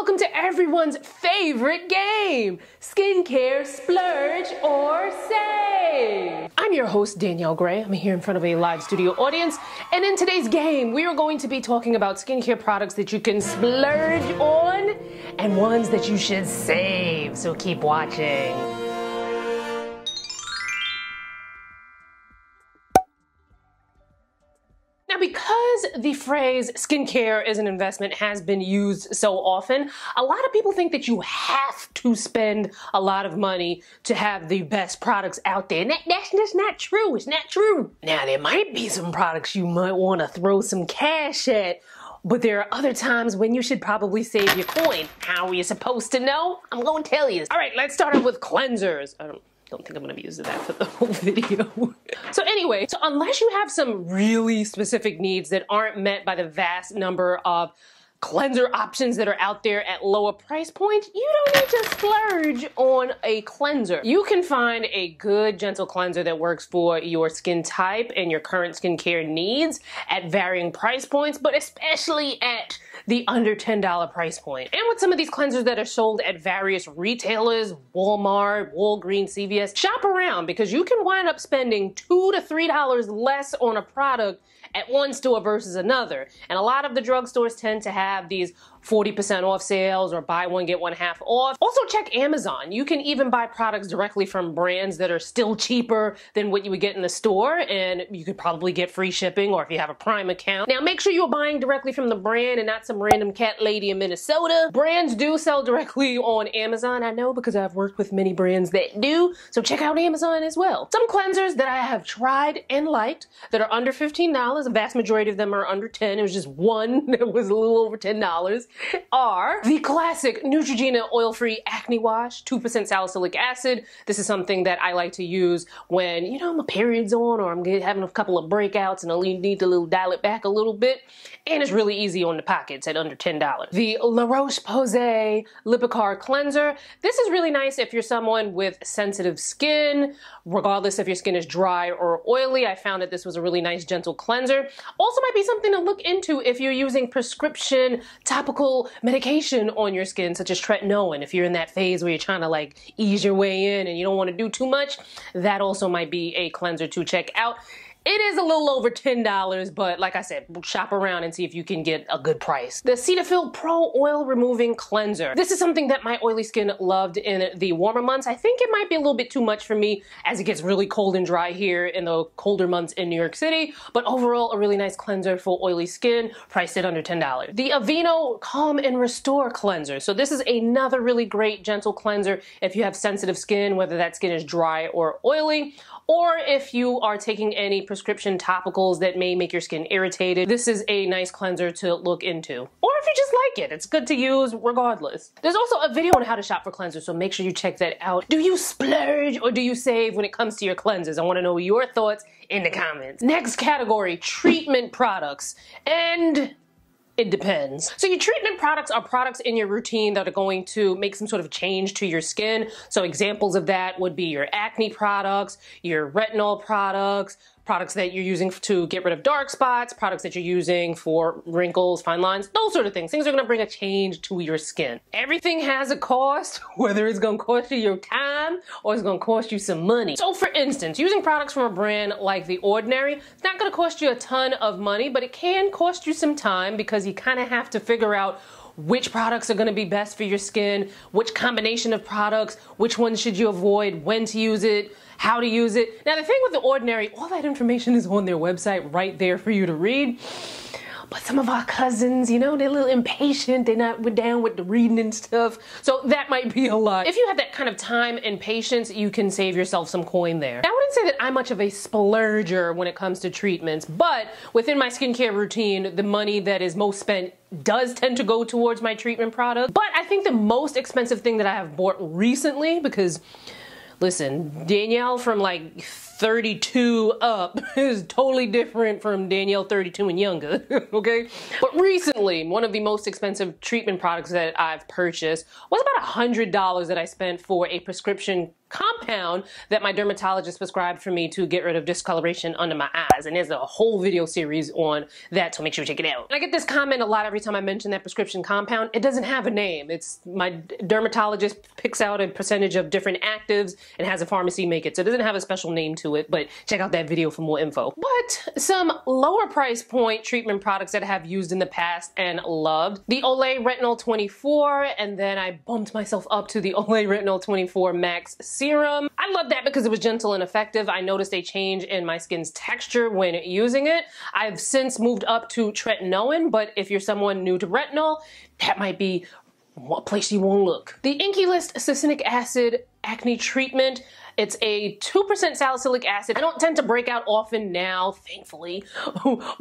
welcome to everyone's favorite game, Skincare Splurge or Save. I'm your host, Danielle Gray. I'm here in front of a live studio audience, and in today's game, we are going to be talking about skincare products that you can splurge on and ones that you should save, so keep watching. Now, because the phrase skincare is an investment has been used so often, a lot of people think that you have to spend a lot of money to have the best products out there. And that's just not true. It's not true. Now, there might be some products you might want to throw some cash at, but there are other times when you should probably save your coin. How are you supposed to know? I'm going to tell you. All right, let's start off with cleansers. I don't think I'm gonna be using that for the whole video. So anyway, unless you have some really specific needs that aren't met by the vast number of cleanser options that are out there at lower price points, you don't need to splurge on a cleanser. You can find a good, gentle cleanser that works for your skin type and your current skincare needs at varying price points, but especially at the under $10 price point. And with some of these cleansers that are sold at various retailers, Walmart, Walgreens, CVS, shop around because you can wind up spending $2 to $3 less on a product at one store versus another. And a lot of the drugstores tend to have these 40% off sales or buy one, get one half off. Also check Amazon. You can even buy products directly from brands that are still cheaper than what you would get in the store, and you could probably get free shipping or if you have a Prime account. Now make sure you're buying directly from the brand and not some random cat lady in Minnesota. Brands do sell directly on Amazon, I know, because I've worked with many brands that do, so check out Amazon as well. Some cleansers that I have tried and liked that are under $15, the vast majority of them are under $10. It was just one that was a little over $10. Are the classic Neutrogena oil-free acne wash, 2% salicylic acid. This is something that I like to use when, you know, my period's on or I'm having a couple of breakouts and I need to dial it back a little bit. And it's really easy on the pockets at under $10. The La Roche-Posay Lipikar cleanser. This is really nice if you're someone with sensitive skin, regardless if your skin is dry or oily. I found that this was a really nice gentle cleanser. Also might be something to look into if you're using prescription topical medication on your skin, such as tretinoin. If you're in that phase where you're trying to like ease your way in and you don't want to do too much, that also might be a cleanser to check out. It is a little over $10, but like I said, shop around and see if you can get a good price. The Cetaphil Pro Oil Removing Cleanser. This is something that my oily skin loved in the warmer months. I think it might be a little bit too much for me as it gets really cold and dry here in the colder months in New York City, but overall a really nice cleanser for oily skin, priced at under $10. The Aveeno Calm and Restore Cleanser. So this is another really great gentle cleanser if you have sensitive skin, whether that skin is dry or oily, or if you are taking any prescription topicals that may make your skin irritated. This is a nice cleanser to look into. Or if you just like it, it's good to use regardless. There's also a video on how to shop for cleansers, so make sure you check that out. Do you splurge or do you save when it comes to your cleansers? I want to know your thoughts in the comments. Next category, treatment products. And it depends. So your treatment products are products in your routine that are going to make some sort of change to your skin. So examples of that would be your acne products, your retinol products, products that you're using to get rid of dark spots, products that you're using for wrinkles, fine lines, those sort of things. Things are gonna bring a change to your skin. Everything has a cost, whether it's gonna cost you your time or it's gonna cost you some money. So for instance, using products from a brand like The Ordinary, it's not gonna cost you a ton of money, but it can cost you some time because you kind of have to figure out which products are going to be best for your skin, which combination of products, which ones should you avoid, when to use it, how to use it. Now the thing with The Ordinary, all that information is on their website right there for you to read. But some of our cousins, you know, they're a little impatient. They're not down with the reading and stuff. So that might be a lot. If you have that kind of time and patience, you can save yourself some coin there. Now, I wouldn't say that I'm much of a splurger when it comes to treatments, but within my skincare routine, the money that is most spent does tend to go towards my treatment product. But I think the most expensive thing that I have bought recently, because listen, Danielle from like 32 up is totally different from Danielle 32 and younger, okay? But recently, one of the most expensive treatment products that I've purchased was about $100 that I spent for a prescription compound that my dermatologist prescribed for me to get rid of discoloration under my eyes. And there's a whole video series on that, so make sure you check it out. And I get this comment a lot every time I mention that prescription compound. It doesn't have a name. It's my dermatologist picks out a percentage of different actives and has a pharmacy make it. So it doesn't have a special name to it, but check out that video for more info. But some lower price point treatment products that I have used in the past and loved. The Olay Retinol 24, and then I bumped myself up to the Olay Retinol 24 Max Serum. I love that because it was gentle and effective. I noticed a change in my skin's texture when using it. I've since moved up to tretinoin, but if you're someone new to retinol, that might be what place you won't look. The Inkey List Succinic Acid Acne Treatment. It's a 2% salicylic acid. I don't tend to break out often now, thankfully,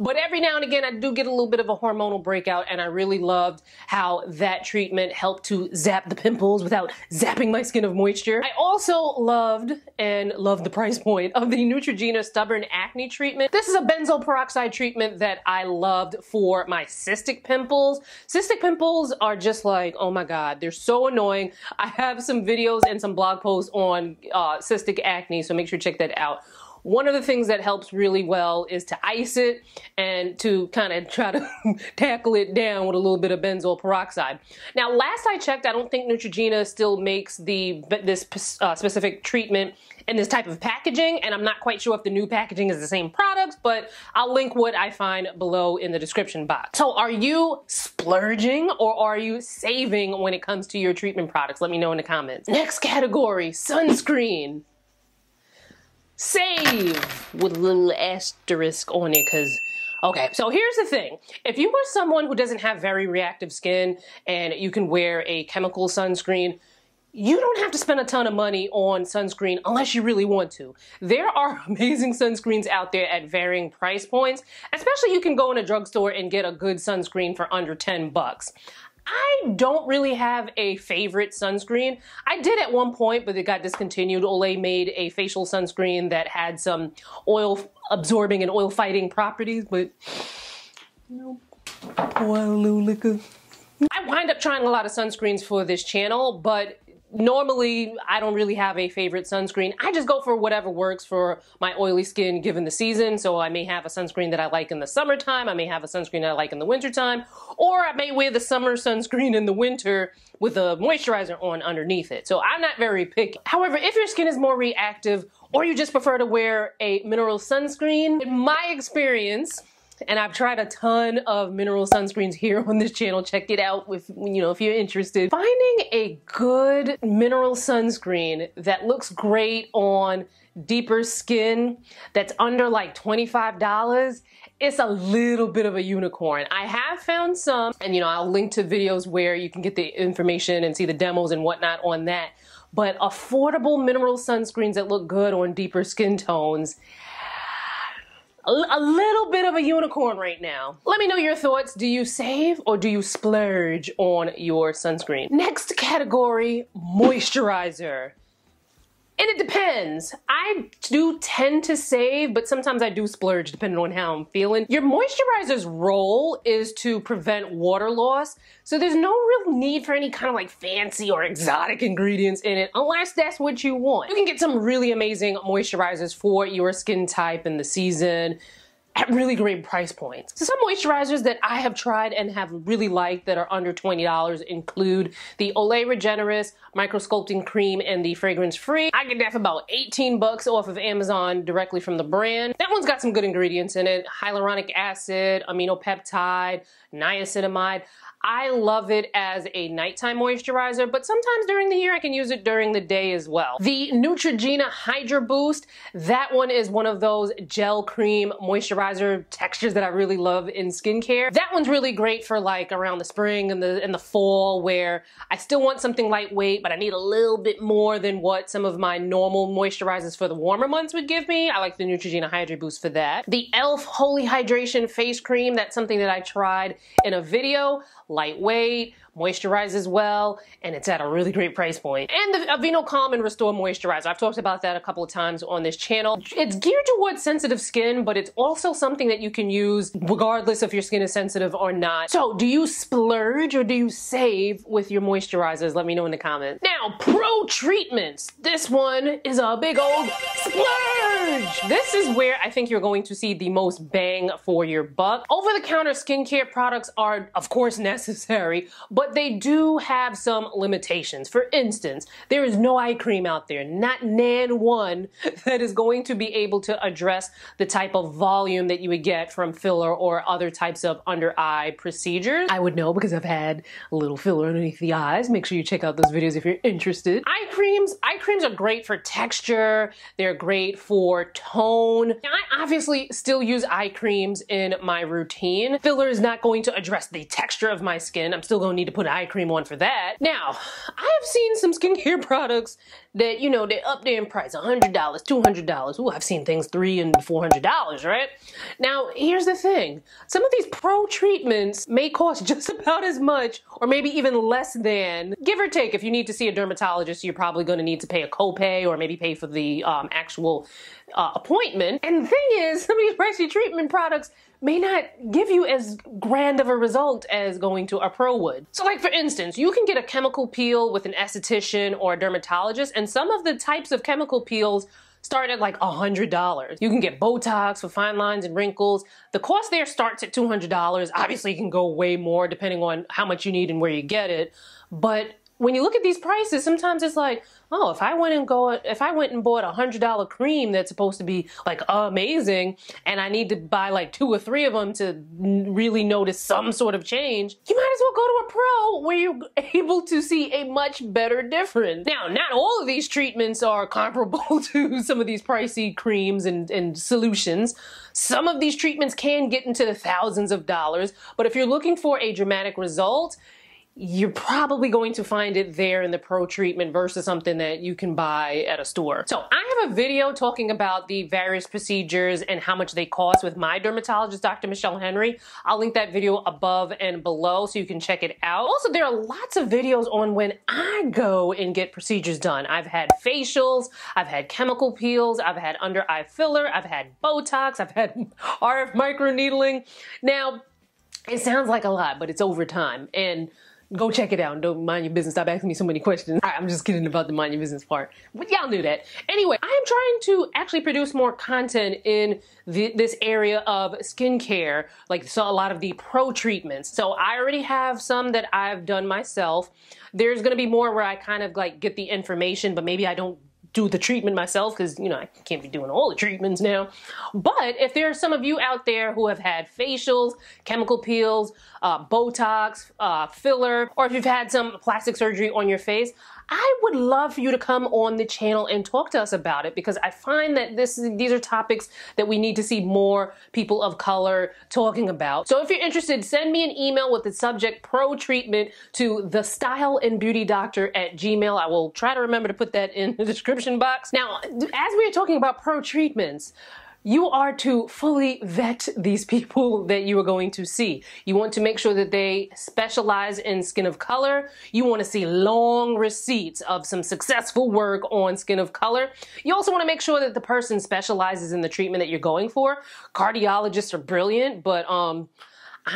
but every now and again I do get a little bit of a hormonal breakout, and I really loved how that treatment helped to zap the pimples without zapping my skin of moisture. I also loved the price point of the Neutrogena Stubborn Acne Treatment. This is a benzoyl peroxide treatment that I loved for my cystic pimples. Cystic pimples are just like, oh my god, they're so annoying. I have some videos and some blog posts on cystic acne, so make sure you check that out. One of the things that helps really well is to ice it and to kind of try to tackle it down with a little bit of benzoyl peroxide. Now, last I checked, I don't think Neutrogena still makes this specific treatment in this type of packaging, and I'm not quite sure if the new packaging is the same products, but I'll link what I find below in the description box. So are you splurging or are you saving when it comes to your treatment products? Let me know in the comments. Next category, sunscreen. Save with a little asterisk on it, because okay, so here's the thing. If you are someone who doesn't have very reactive skin and you can wear a chemical sunscreen, you don't have to spend a ton of money on sunscreen unless you really want to. There are amazing sunscreens out there at varying price points, especially you can go in a drugstore and get a good sunscreen for under 10 bucks. I don't really have a favorite sunscreen. I did at one point, but it got discontinued. Olay made a facial sunscreen that had some oil absorbing and oil fighting properties, but no, oil liquor. I wind up trying a lot of sunscreens for this channel, but normally I don't really have a favorite sunscreen. I just go for whatever works for my oily skin given the season. So I may have a sunscreen that I like in the summertime, I may have a sunscreen that I like in the wintertime, or I may wear the summer sunscreen in the winter with a moisturizer on underneath it. So I'm not very picky. However, if your skin is more reactive or you just prefer to wear a mineral sunscreen, in my experience, and I've tried a ton of mineral sunscreens here on this channel. Check it out if you're interested. Finding a good mineral sunscreen that looks great on deeper skin that's under like $25, it's a little bit of a unicorn. I have found some, and I'll link to videos where you can get the information and see the demos and whatnot on that. But affordable mineral sunscreens that look good on deeper skin tones, a little bit of a unicorn right now. Let me know your thoughts. Do you save or do you splurge on your sunscreen? Next category, moisturizer. And it depends. I do tend to save, but sometimes I do splurge depending on how I'm feeling. Your moisturizer's role is to prevent water loss, so there's no real need for any kind of like fancy or exotic ingredients in it unless that's what you want. You can get some really amazing moisturizers for your skin type and the season at really great price points. So some moisturizers that I have tried and have really liked that are under $20 include the Olay Regenerist Micro Sculpting Cream and the Fragrance Free. I get that for about 18 bucks off of Amazon directly from the brand. That one's got some good ingredients in it. Hyaluronic acid, aminopeptide, niacinamide. I love it as a nighttime moisturizer, but sometimes during the year I can use it during the day as well. The Neutrogena Hydra Boost, that one is one of those gel cream moisturizer textures that I really love in skincare. That one's really great for like around the spring and the fall, where I still want something lightweight, but I need a little bit more than what some of my normal moisturizers for the warmer months would give me. I like the Neutrogena Hydra Boost for that. The e.l.f. Holy Hydration Face Cream, that's something that I tried in a video. lightweight, moisturizes well, and it's at a really great price point. And the Aveeno Calm and Restore Moisturizer. I've talked about that a couple of times on this channel. It's geared towards sensitive skin, but it's also something that you can use regardless if your skin is sensitive or not. So do you splurge or do you save with your moisturizers? Let me know in the comments. Now, pro treatments. This one is a big old splurge. This is where I think you're going to see the most bang for your buck. Over-the-counter skincare products are, of course, necessary, but they do have some limitations. For instance, there is no eye cream out there, not nan one, that is going to be able to address the type of volume that you would get from filler or other types of under-eye procedures. I would know because I've had a little filler underneath the eyes. Make sure you check out those videos if you're interested. Eye creams are great for texture. They're great for tone. Now, I obviously still use eye creams in my routine. Filler is not going to address the texture of my skin. I'm still going to need to put eye cream on for that. Now, I have seen some skincare products that, you know, they're up there in price, $100, $200. Ooh, I've seen things $300 and $400, right? Now, here's the thing. Some of these pro treatments may cost just about as much or maybe even less than, give or take. If you need to see a dermatologist, you're probably going to need to pay a copay or maybe pay for the actual appointment. And the thing is, some of these pricey treatment products may not give you as grand of a result as going to a pro would. So like for instance, you can get a chemical peel with an esthetician or a dermatologist, and some of the types of chemical peels start at like $100. You can get Botox for fine lines and wrinkles. The cost there starts at $200. Obviously it can go way more depending on how much you need and where you get it. But when you look at these prices, sometimes it's like, oh, if I went and bought a $100 cream that's supposed to be like amazing, and I need to buy like 2 or 3 of them to really notice some sort of change, you might as well go to a pro where you're able to see a much better difference. Now, not all of these treatments are comparable to some of these pricey creams and solutions. Some of these treatments can get into the thousands of dollars, but if you're looking for a dramatic result, you're probably going to find it there in the pro treatment versus something that you can buy at a store. So I have a video talking about the various procedures and how much they cost with my dermatologist, Dr. Michelle Henry. I'll link that video above and below so you can check it out. Also, there are lots of videos on when I go and get procedures done. I've had facials, I've had chemical peels, I've had under eye filler, I've had Botox, I've had RF microneedling. Now, it sounds like a lot, but it's over time. And go check it out and don't mind your business. Stop asking me so many questions. I'm just kidding about the mind your business part. But y'all knew that. Anyway, I am trying to actually produce more content in this area of skincare, like so a lot of the pro treatments. So I already have some that I've done myself. There's gonna be more where I kind of like get the information, but maybe I don't do the treatment myself because, you know, I can't be doing all the treatments now. But if there are some of you out there who have had facials, chemical peels, Botox, filler, or if you've had some plastic surgery on your face, I would love for you to come on the channel and talk to us about it, because I find that these are topics that we need to see more people of color talking about. So if you're interested, send me an email with the subject pro treatment to thestyleandbeautydoctor@gmail.com. I will try to remember to put that in the description box. Now, as we are talking about pro treatments, you are to fully vet these people that you are going to see. You want to make sure that they specialize in skin of color. You want to see long receipts of some successful work on skin of color. You also want to make sure that the person specializes in the treatment that you're going for. Cardiologists are brilliant, but I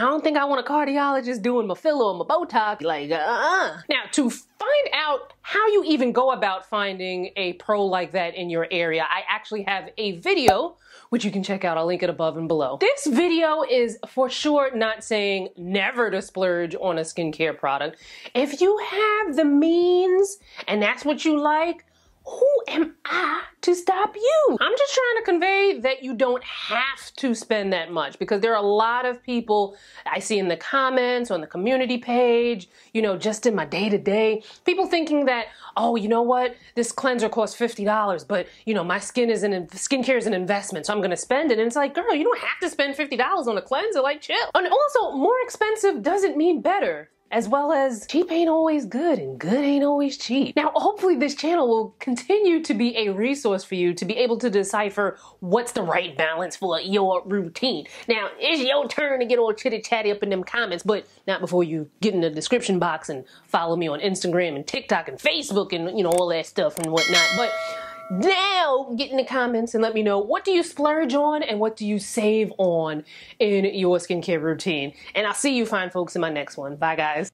don't think I want a cardiologist doing my filler or my Botox. Like, Now, to find out how you even go about finding a pro like that in your area, I actually have a video which you can check out. I'll link it above and below. This video is for sure not saying never to splurge on a skincare product. If you have the means and that's what you like, who am I to stop you? I'm just trying to convey that you don't have to spend that much, because there are a lot of people I see in the comments, on the community page, you know, just in my day-to-day, people thinking that, oh, you know what, this cleanser costs $50, but you know, my skincare is an investment, so I'm gonna spend it. And it's like, girl, you don't have to spend $50 on a cleanser, like chill. And also, more expensive doesn't mean better. as well as cheap ain't always good and good ain't always cheap. Now, hopefully this channel will continue to be a resource for you to be able to decipher what's the right balance for your routine. Now, it's your turn to get all chitty-chatty up in them comments, but not before you get in the description box and follow me on Instagram and TikTok and Facebook and, you know, all that stuff and whatnot. But now, get in the comments and let me know, what do you splurge on and what do you save on in your skincare routine? And I'll see you fine folks in my next one. Bye, guys.